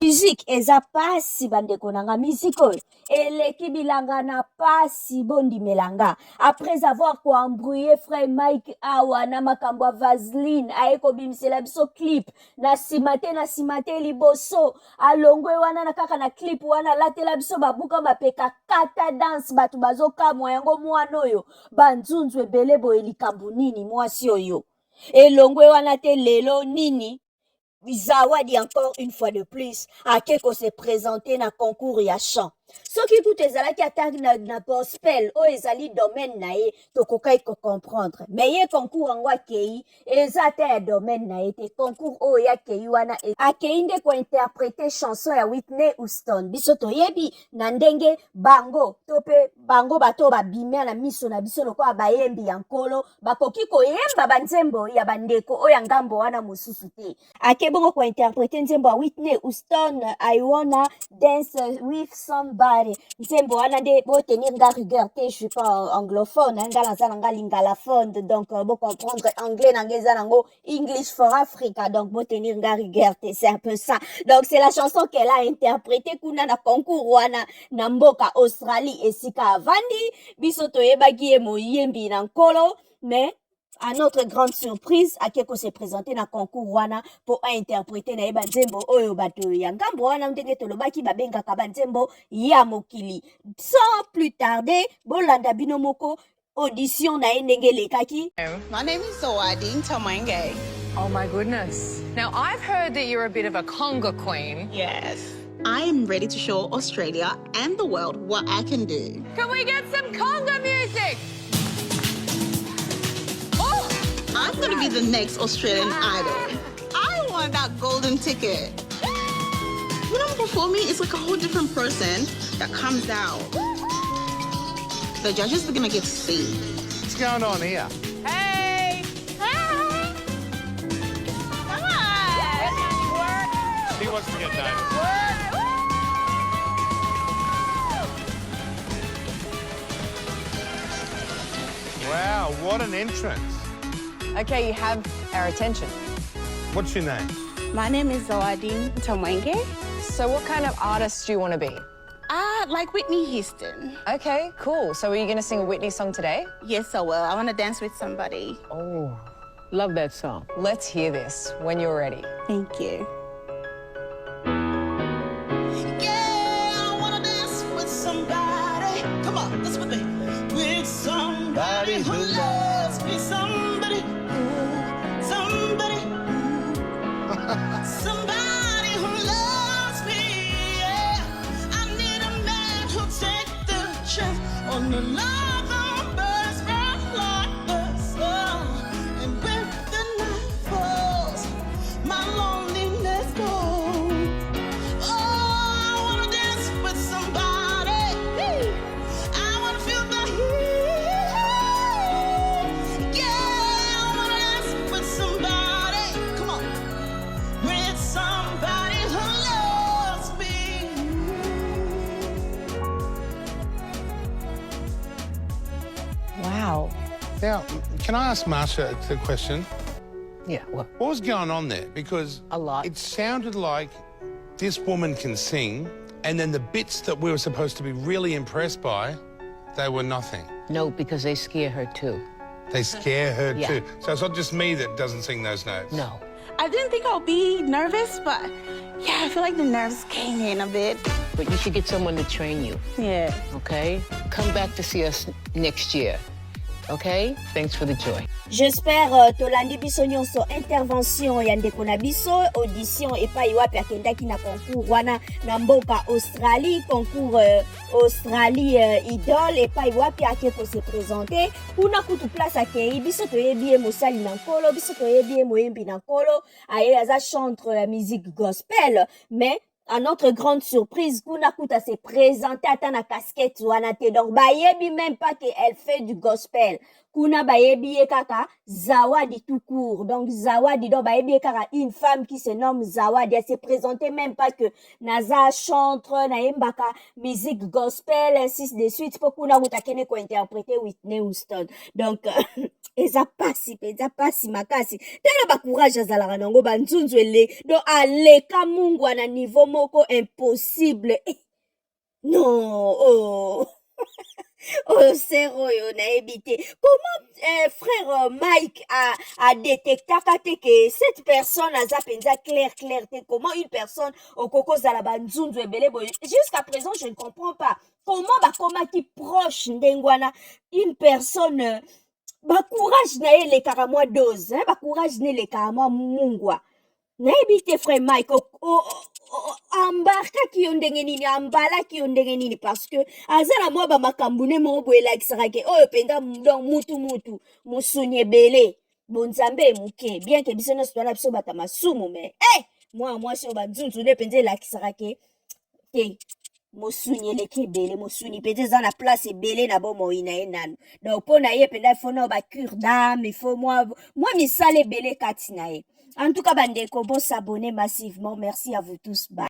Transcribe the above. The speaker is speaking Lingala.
musique eza pasi bandeko nanga musique oyo eleki bilanga na pasi bondimelanga après avoir koembrouillé frère Mike awa na makambo ya Vaseline aye kobimisela biso clip na nsima te liboso alongwe wana na kaka na clip wana latela biso babuka mapeka kata dance bato bazokamwa yango mwana oyo banzunzu ebele boye likambo nini mwasi oyo elongwe wana te lelo nini Zawadi encore une fois de plus akeko se présenter na concours ya chant soki tout ezalaki ataki na gospel oyo ezali domaine na ye tokokai comprendre mais ye concours yango akei eza te ya domaine na ye te concours oyo akei wana akei nde kointerprete chanson ya Whitney Houston biso toyebi na ndenge bango to mpe bango bato babimia na miso na biso lokola bayembi ya nkolo bakoki koyemba banzembo ya bandeko oyo ya ngambo wana mosusu te ake bongo kointerprete nzembo ya Whitney Houston I wanna dance with somebody nzembo wana nde botenir nga rigueur te je suis pas anglophone nga naza nanga lingalaphone donc bo comprendre anglais nanga eza nango English for Africa donc botenir nga rigueur te c'est un peu ça donc c'est la chanson qu'elle a interprétée kuna na concours wana na mboka Australie esika avandi biso toyebaki ye moyembi na nkolo mais à notre grande surprise akeko se présenter na concours wana pour interpréter na yeba nzembo oyo bato ya ngambo wana ndenge tolobaki babengaka banzembo ya mokili sans plus tarder bolanda bino moko audition na ye ndenge lekaki. My name is Zawadi Tamwenge. Oh my goodness. Now I've heard that you're a bit of a conga queen. Yes. I am ready to show Australia and the world what I can do. Can we get some conga music? I'm going to be the next Australian idol. I want that golden ticket. When I'm performing, it's like a whole different person that comes out. The judges are going to get to see. What's going on here? Hey! Hey! Come on! He wants to get noticed. Wow, what an entrance. Okay, you have our attention. What's your name? My name is Zawadi Tamwenge. So what kind of artist do you want to be? Like Whitney Houston. Okay, cool. So are you going to sing a Whitney song today? Yes, I will. I want to dance with somebody. Oh, love that song. Let's hear this when you're ready. Thank you. Yeah, I want to dance with somebody. Come on, dance with me. With somebody who loves me. Somebody, somebody, somebody who loves me. Yeah, I need a man who'll take the chance on the love of birds like the sun. And when the night falls, my loneliness goes. Oh, I wanna dance with somebody. I wanna feel the heat. Yeah, I wanna dance with somebody. Come on, with somebody who loves me. Wow. Now, can I ask Marsha a question? Yeah, well, What was going on there? Because A lot. it sounded like this woman can sing, and then the bits that we were supposed to be really impressed by, they were nothing. No, because they scare her too. They scare her Yeah. too. So it's not just me that doesn't sing those notes. No. I didn't think I'll be nervous, but yeah, I feel like the nerves came in a bit. But you should get someone to train you, Yeah. okay? Come back to see us next year, okay? Thanks for the joy. J'espère tolandi biso nyonso intervention ya ndeko na biso audition epai wapi akendaki na concours wana na mboka Australie concours Australie idole epai wapi akeko se présenter kuna kutu place akei biso toyebi ye mosali na nkolo biso toyebi ye moyembi na nkolo aye aza chantre musique gospel mais à notre grande surprise, Kuna Kuta s'est présentée à la casquette wana te. Donc, bayebi même pas qu'elle fait du gospel. kuna bayebi ye kaka Zawadi tout court. Donc Zawadi, donc bayebi ye kaka une femme qui se nomme Zawadi. Elle se présentait même pas que naza chantre, na yembaka musique gospel, ainsi de suite. Pour kuna mutakene ko interpréter Whitney Houston. Donc eza pasi makasi. Tala ba courage azalaka nango banzunzu ele. Donc aleka mungu na niveau moko impossible. Non, oh. Oh, c'est royo na ebité. Comment frère Mike a détecté que cette personne a zapenza clair comment une personne au coco zalaba nzunzu ebele boy. Jusqu'à présent, je ne comprends pas. Comment bakoma qui proche ndengwana une personne ba courage na ele karamo dose, hein, ba courage ne le karamo mungwa. Na ebité frère Mike ambaraka yo ndenge nini ambalaki yo ndenge nini parce que azala mwa bamakambo ne mo boyelakisaka ke oyo mpenza donc mutu musuni ebele bonzambe moke bien ke biso nyonso toala biso bata masumu mais mwasi oyo banzunzu nde mpenza elakisaka ke mosuni eleki ebele mosuni mpenza eza na place ebele na bomoi na ye nano donc mpo na ye mpenza ifo na bacure dame ifo mwa misala ebele kati na ye. En tout cas, bandeko, bon s'abonner massivement. Merci à vous tous. Bye.